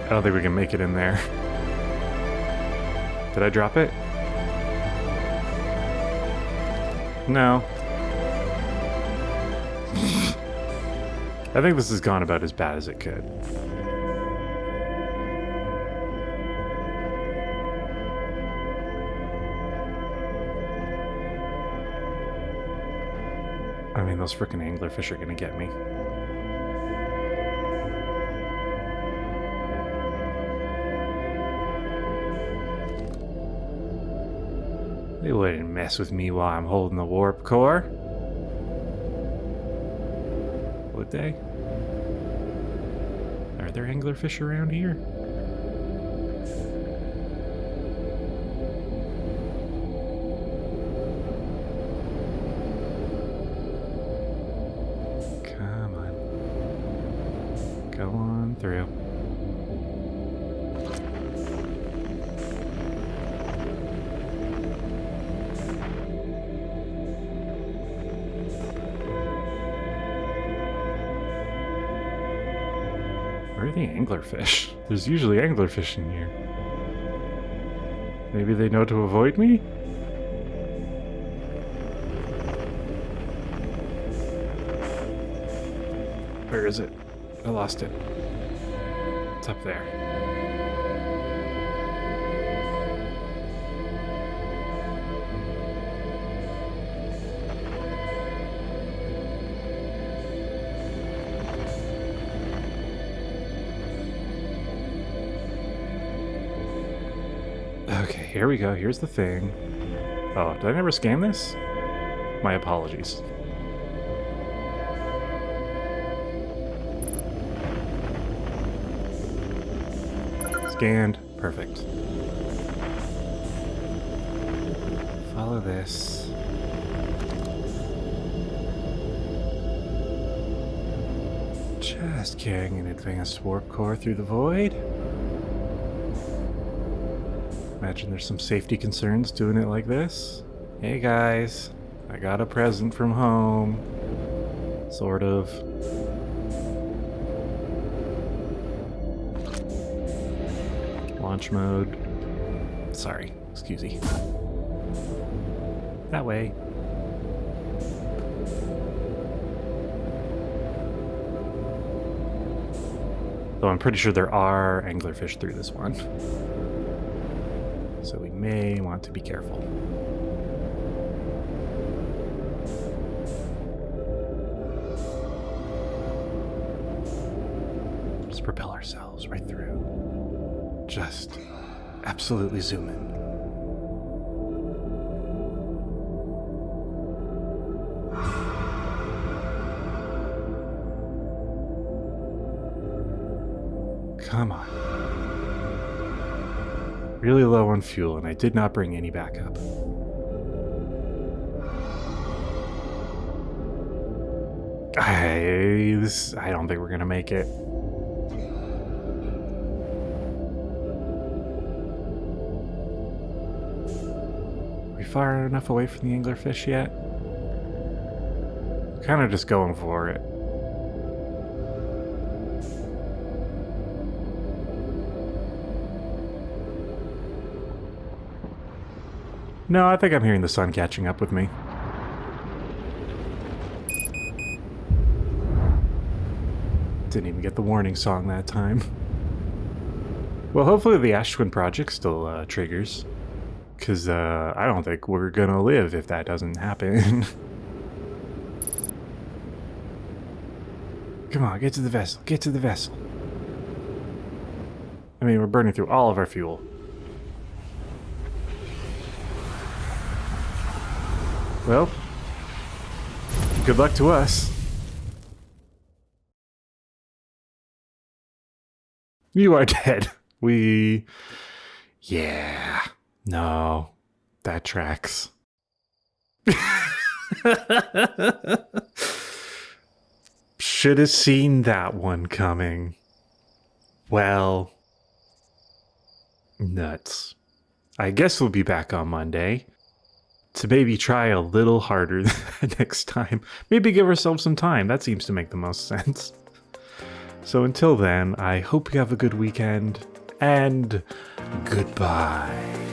A: I don't think we can make it in there. Did I drop it? No. I think this has gone about as bad as it could. I mean, those frickin' anglerfish are gonna get me. They wouldn't mess with me while I'm holding the warp core. Would they? Are there anglerfish around here? Come on. Go on through. Where are the anglerfish? There's usually anglerfish in here. Maybe they know to avoid me? Where is it? I lost it. It's up there. Okay, here we go. Here's the thing. Oh, did I never scan this? My apologies. Scanned. Perfect. Follow this. Just carrying an advanced warp core through the void. Imagine there's some safety concerns doing it like this. Hey guys, I got a present from home. Sort of. Launch mode. Sorry, excuse me. That way. Though I'm pretty sure there are anglerfish through this one. So we may want to be careful. Just propel ourselves right through. Just absolutely zoom in. Come on. Really low on fuel, and I did not bring any backup. I don't think we're gonna make it. Are we far enough away from the anglerfish yet? Kind of just going for it. No, I think I'm hearing the sun catching up with me. Didn't even get the warning song that time. Well, hopefully the Ash Twin project still triggers. Because I don't think we're gonna live if that doesn't happen. Come on, get to the vessel. Get to the vessel. I mean, we're burning through all of our fuel. Well, good luck to us. You are dead. Yeah. No. That tracks. Should have seen that one coming. Well. Nuts. I guess we'll be back on Monday. To maybe try a little harder next time. Maybe give ourselves some time. That seems to make the most sense. So until then, I hope you have a good weekend, and goodbye.